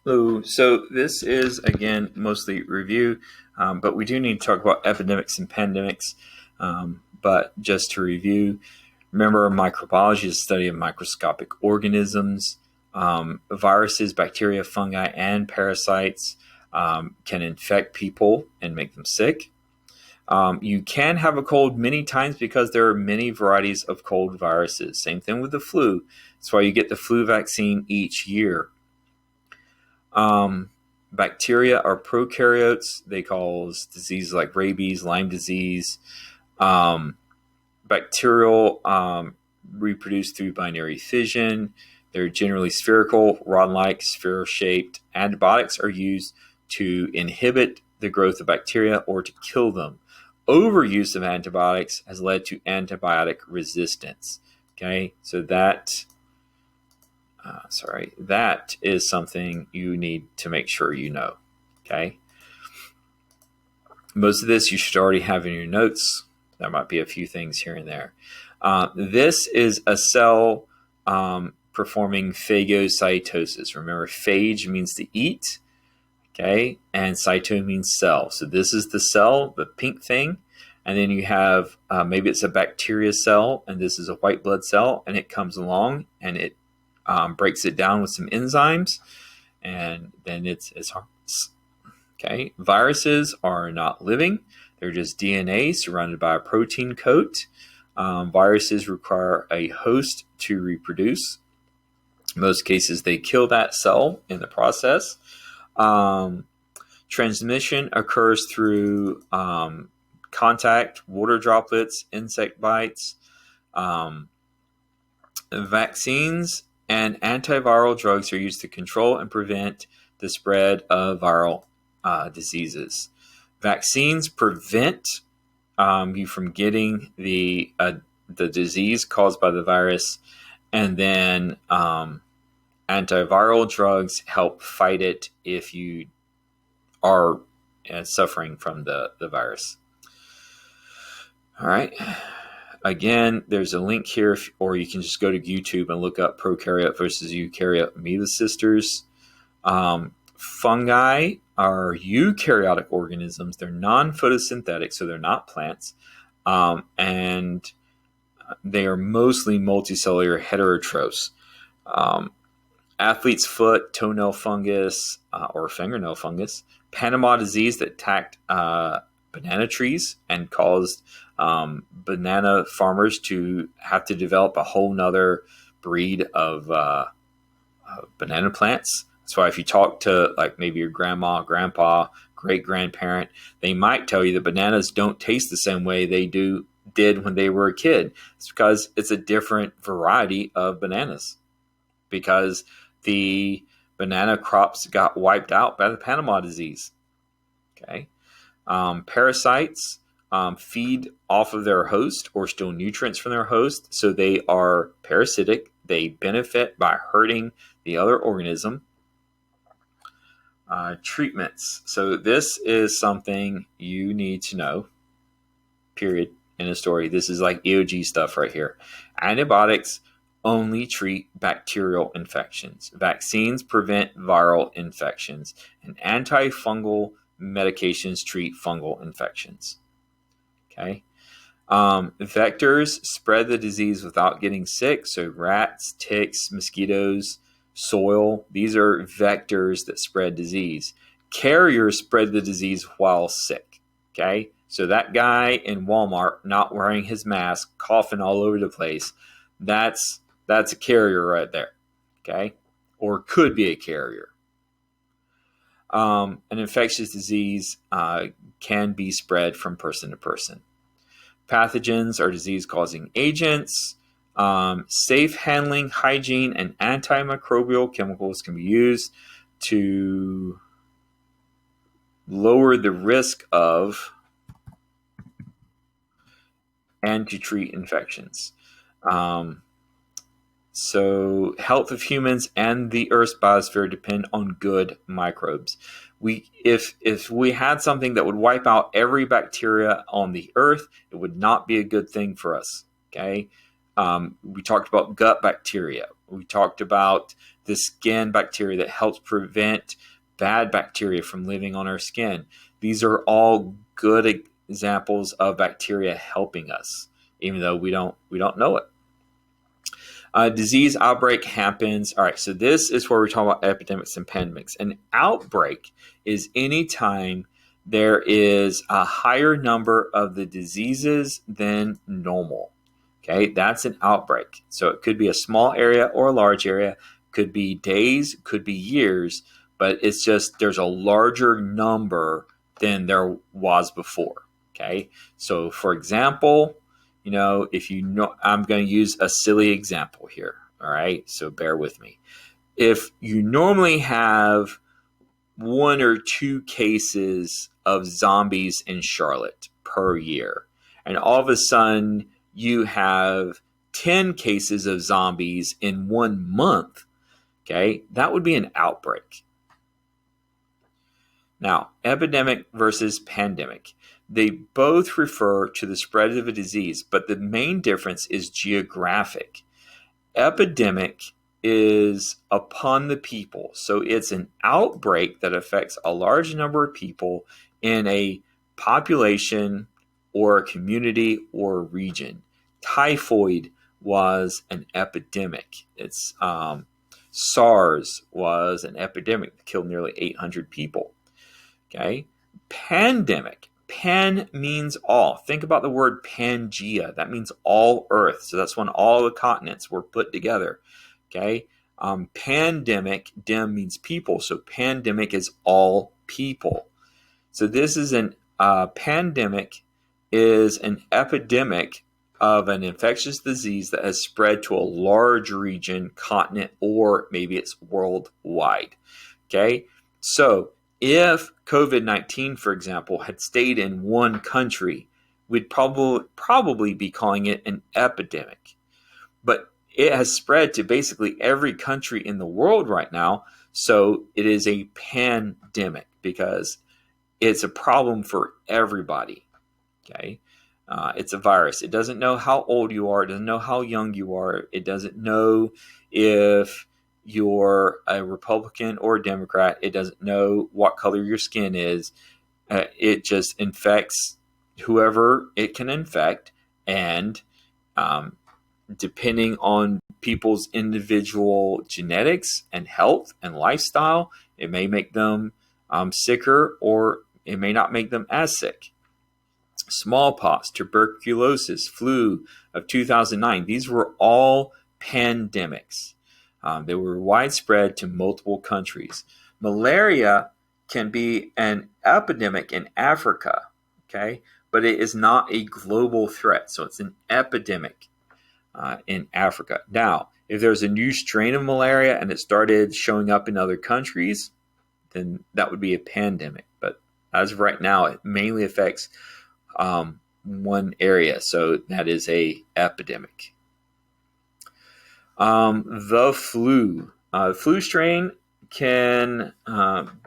So this is again mostly review, but we do need to talk about epidemics and pandemics. But just to review, remember microbiology is the study of microscopic organisms. Viruses, bacteria, fungi, and parasites can infect people and make them sick. You can have a cold many times because there are many varieties of cold viruses. Same thing with the flu. That's why you get the flu vaccine each year. Bacteria are prokaryotes. They cause diseases like rabies, Lyme disease. Bacterial reproduce through binary fission. They're generally spherical, rod-like, sphere-shaped. Antibiotics are used to inhibit the growth of bacteria or to kill them. Overuse of antibiotics has led to antibiotic resistance. Okay, so that is something you need to make sure you know. Okay. Most of this you should already have in your notes. There might be a few things here and there. This is a cell performing phagocytosis. Remember, phage means to eat, okay, and cyto means cell. So this is the cell, the pink thing, and then you have maybe it's a bacteria cell, and this is a white blood cell, and it comes along and it breaks it down with some enzymes, and then it's harmless. Okay, viruses are not living. They're just DNA surrounded by a protein coat. Viruses require a host to reproduce. In most cases, they kill that cell in the process. Transmission occurs through contact, water droplets, insect bites. Vaccines and antiviral drugs are used to control and prevent the spread of viral diseases. Vaccines prevent you from getting the disease caused by the virus, and then antiviral drugs help fight it if you are suffering from the virus. All right. Again, there's a link here, or you can just go to YouTube and look up prokaryote versus eukaryote amoeba sisters. Fungi are eukaryotic organisms. They're non-photosynthetic, so they're not plants. And they are mostly multicellular heterotrophs. Athlete's foot, toenail fungus, or fingernail fungus. Panama disease that attacked banana trees and caused banana farmers to have to develop a whole nother breed of banana plants. That's why if you talk to like maybe your grandma, grandpa, great-grandparent, they might tell you that bananas don't taste the same way they did when they were a kid. It's because it's a different variety of bananas, because the banana crops got wiped out by the Panama disease. Okay. Parasites feed off of their host or steal nutrients from their host, so they are parasitic. They benefit by hurting the other organism. Treatments. So this is something you need to know, period, in a story. This is like EOG stuff right here. Antibiotics only treat bacterial infections. Vaccines prevent viral infections, and antifungal medications treat fungal infections. Okay. Vectors spread the disease without getting sick. So rats, ticks, mosquitoes, soil, these are vectors that spread disease. Carriers spread the disease while sick. Okay. So that guy in Walmart not wearing his mask, coughing all over the place, that's a carrier right there. Okay. Or could be a carrier. An infectious disease can be spread from person to person. Pathogens are disease-causing agents. Safe handling, hygiene, and antimicrobial chemicals can be used to lower the risk of and to treat infections. So health of humans and the Earth's biosphere depend on good microbes. If we had something that would wipe out every bacteria on the Earth, it would not be a good thing for us. Okay, we talked about gut bacteria. We talked about the skin bacteria that helps prevent bad bacteria from living on our skin. These are all good examples of bacteria helping us, even though we don't know it. Disease outbreak happens. All right, so this is where we're talking about epidemics and pandemics. An outbreak is any time there is a higher number of the diseases than normal. Okay, that's an outbreak. So it could be a small area or a large area, could be days, could be years, but it's just there's a larger number than there was before. Okay, so for example, if I'm going to use a silly example here. All right, so bear with me. If you normally have 1 or 2 cases of zombies in Charlotte per year, and all of a sudden you have 10 cases of zombies in 1 month, okay, that would be an outbreak. Now, epidemic versus pandemic. They both refer to the spread of a disease, but the main difference is geographic. Epidemic is upon the people. So it's an outbreak that affects a large number of people in a population or a community or a region. Typhoid was an epidemic. SARS was an epidemic that killed nearly 800 people. Okay, pandemic. Pan means all. Think about the word Pangea. That means all Earth. So that's when all the continents were put together. Okay, pandemic. Dem means people. So pandemic is all people. So this is an pandemic is an epidemic of an infectious disease that has spread to a large region, continent, or maybe it's worldwide. Okay, so if COVID-19, for example, had stayed in one country, we'd probably be calling it an epidemic. But it has spread to basically every country in the world right now, so it is a pandemic because it's a problem for everybody. Okay, it's a virus. It doesn't know how old you are. It doesn't know how young you are. It doesn't know if you're a Republican or a Democrat. It doesn't know what color your skin is. It just infects whoever it can infect, and depending on people's individual genetics and health and lifestyle, it may make them sicker, or it may not make them as sick. Smallpox, tuberculosis, flu of 2009, these were all pandemics. They were widespread to multiple countries. Malaria can be an epidemic in Africa, okay, but it is not a global threat. So it's an epidemic in Africa. Now, if there's a new strain of malaria and it started showing up in other countries, then that would be a pandemic. But as of right now, it mainly affects one area. So that is a epidemic. The flu. Flu strain can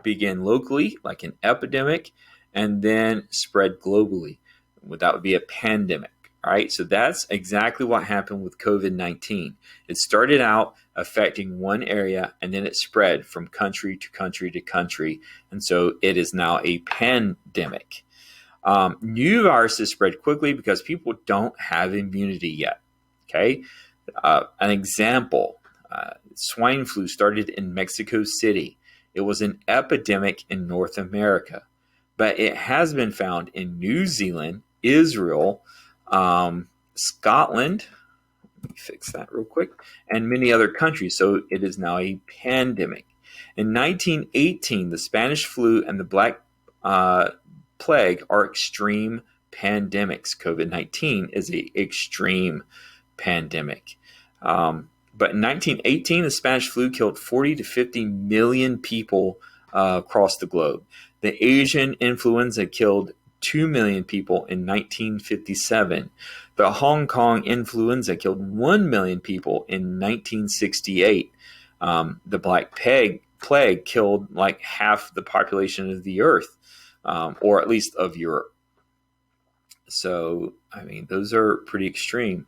begin locally, like an epidemic, and then spread globally. That would be a pandemic. All right, so that's exactly what happened with COVID-19. It started out affecting one area, and then it spread from country to country to country, and so it is now a pandemic. New viruses spread quickly because people don't have immunity yet. Okay. An example, swine flu started in Mexico City. It was an epidemic in North America, but it has been found in New Zealand, Israel, Scotland, let me fix that real quick, and many other countries. So it is now a pandemic. In 1918, the Spanish flu and the Black Plague are extreme pandemics. COVID-19 is an extreme pandemic. But in 1918, the Spanish flu killed 40 to 50 million people across the globe. The Asian influenza killed 2 million people in 1957. The Hong Kong influenza killed 1 million people in 1968. The Black Plague killed like half the population of the earth, or at least of Europe. So, I mean, those are pretty extreme.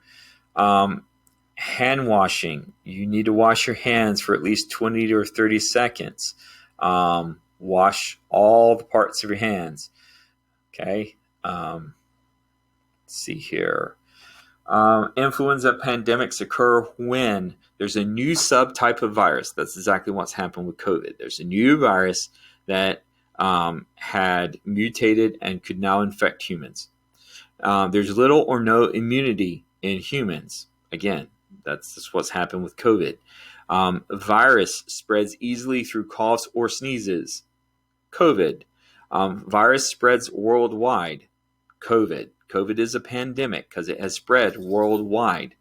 Hand washing. You need to wash your hands for at least 20 or 30 seconds. Wash all the parts of your hands. Okay. Let's see here. Influenza pandemics occur when there's a new subtype of virus. That's exactly what's happened with COVID. There's a new virus that had mutated and could now infect humans. There's little or no immunity in humans. Again, that's just what's happened with COVID. Virus spreads easily through coughs or sneezes. COVID. Virus spreads worldwide. COVID. COVID is a pandemic because it has spread worldwide.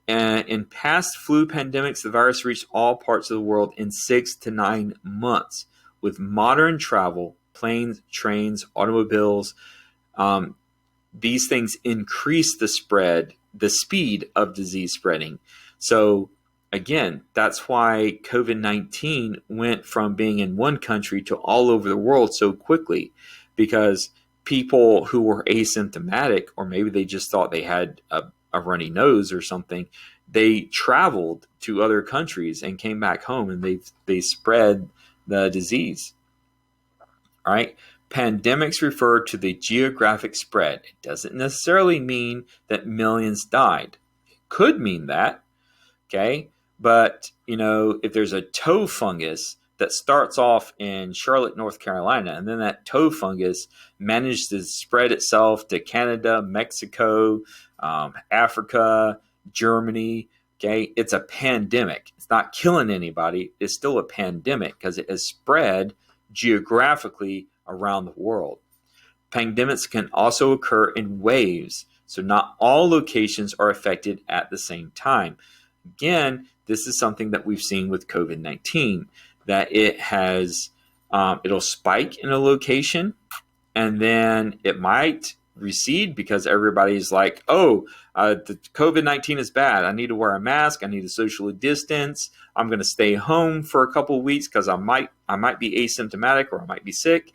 And in past flu pandemics, the virus reached all parts of the world in 6 to 9 months. With modern travel, planes, trains, automobiles, these things increase the speed of disease spreading. So again, that's why COVID-19 went from being in one country to all over the world so quickly, because people who were asymptomatic, or maybe they just thought they had a runny nose or something, they traveled to other countries and came back home, and they spread the disease. All right. Pandemics refer to the geographic spread. It doesn't necessarily mean that millions died. It could mean that, okay? But, if there's a toe fungus that starts off in Charlotte, North Carolina, and then that toe fungus managed to spread itself to Canada, Mexico, Africa, Germany, okay? It's a pandemic. It's not killing anybody. It's still a pandemic because it has spread geographically around the world. Pandemics can also occur in waves, so not all locations are affected at the same time. Again, this is something that we've seen with COVID-19, that it has, it'll spike in a location, and then it might recede because everybody's like, the COVID-19 is bad. I need to wear a mask. I need to socially distance. I'm going to stay home for a couple of weeks because I might be asymptomatic or I might be sick.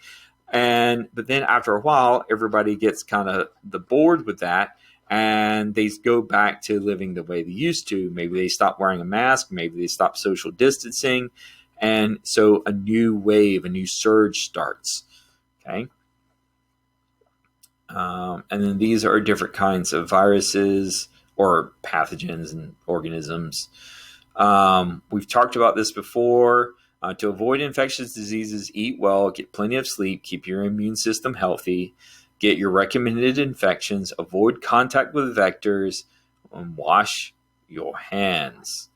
But then after a while, everybody gets kind of bored with that, and they go back to living the way they used to. Maybe they stop wearing a mask. Maybe they stop social distancing. And so a new wave, a new surge starts. Okay. And then these are different kinds of viruses or pathogens and organisms. We've talked about this before. To avoid infectious diseases, eat well, get plenty of sleep, keep your immune system healthy, get your recommended infections, avoid contact with vectors, and wash your hands.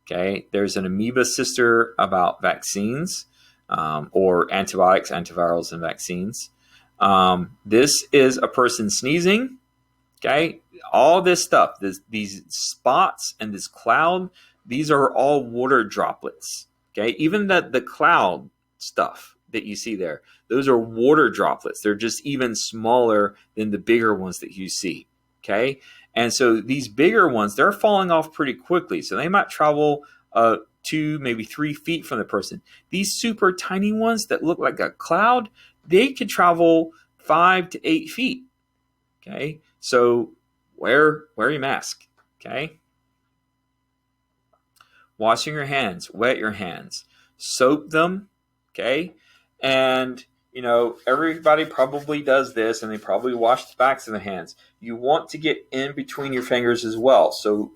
Okay, there's an amoeba sister about vaccines, or antibiotics, antivirals, and vaccines. This is a person sneezing. Okay, all this stuff, these spots and this cloud, these are all water droplets. Okay, even the cloud stuff that you see there, those are water droplets. They're just even smaller than the bigger ones that you see. Okay, and so these bigger ones, they're falling off pretty quickly. So they might travel 2, maybe 3 feet from the person. These super tiny ones that look like a cloud, they could travel 5 to 8 feet. Okay, so wear your mask. Okay. Washing your hands, wet your hands, soap them, okay? And, everybody probably does this, and they probably wash the backs of the hands. You want to get in between your fingers as well. So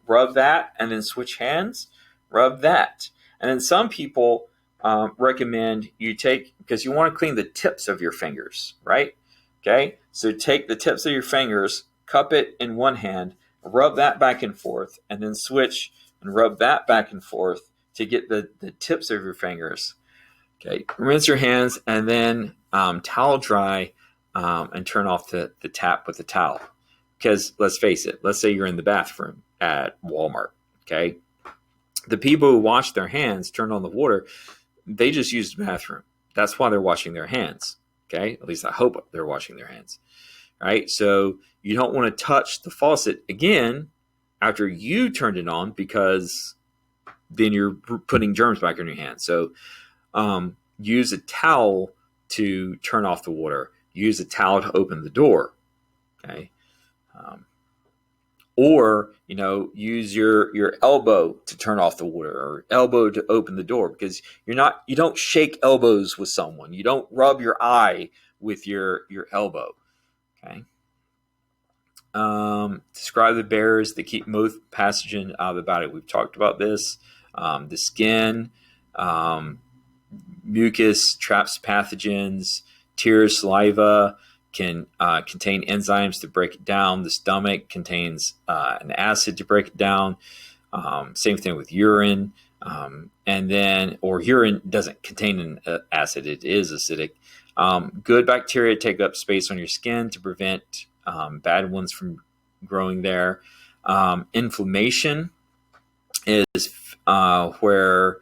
rub that, and then switch hands, rub that. And then some people recommend you because you want to clean the tips of your fingers, right? Okay, so take the tips of your fingers, cup it in one hand, rub that back and forth, and then switch and rub that back and forth to get the tips of your fingers. Okay, rinse your hands and then towel dry and turn off the tap with the towel. Because let's face it, let's say you're in the bathroom at Walmart. Okay, the people who wash their hands, turn on the water, they just use the bathroom. That's why they're washing their hands. Okay, at least I hope they're washing their hands. All right, so you don't want to touch the faucet again after you turned it on, because then you're putting germs back in your hands. So use a towel to turn off the water. Use a towel to open the door. Okay. or use your elbow to turn off the water, or elbow to open the door, because you don't shake elbows with someone. You don't rub your eye with your elbow. Okay. Describe the barriers that keep most pathogen out of the body. We've talked about this. The skin, mucus traps pathogens. Tears, saliva can contain enzymes to break it down. The stomach contains an acid to break it down. Same thing with urine. Or urine doesn't contain an acid. It is acidic. Good bacteria take up space on your skin to prevent bad ones from growing there. Inflammation is where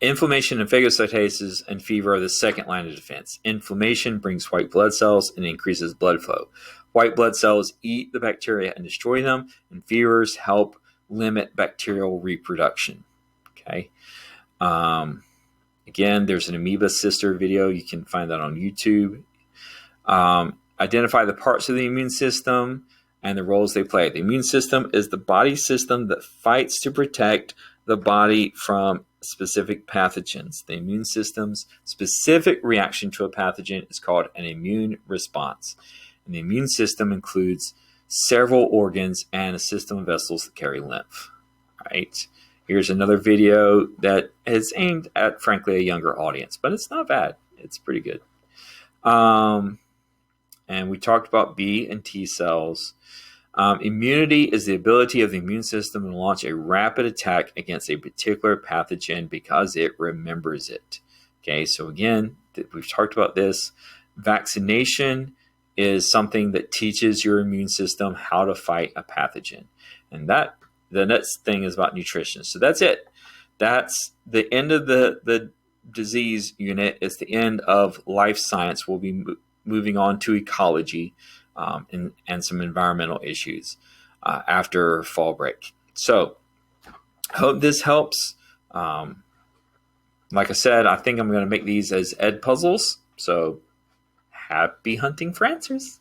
inflammation and phagocytosis and fever are the second line of defense. Inflammation brings white blood cells and increases blood flow. White blood cells eat the bacteria and destroy them, and fevers help limit bacterial reproduction. Okay. Again, there's an amoeba sister video. You can find that on YouTube. Identify the parts of the immune system and the roles they play. The immune system is the body system that fights to protect the body from specific pathogens. The immune system's specific reaction to a pathogen is called an immune response. And the immune system includes several organs and a system of vessels that carry lymph. All right. Here's another video that is aimed at, frankly, a younger audience, but it's not bad. It's pretty good. And we talked about B and T cells. Immunity is the ability of the immune system to launch a rapid attack against a particular pathogen because it remembers it. Okay, so again, we've talked about this. Vaccination is something that teaches your immune system how to fight a pathogen. And the next thing is about nutrition. So that's it. That's the end of the disease unit. It's the end of life science. We'll be moving on to ecology and some environmental issues after fall break. So hope this helps. Like I said, I think I'm going to make these as ed puzzles. So happy hunting for answers.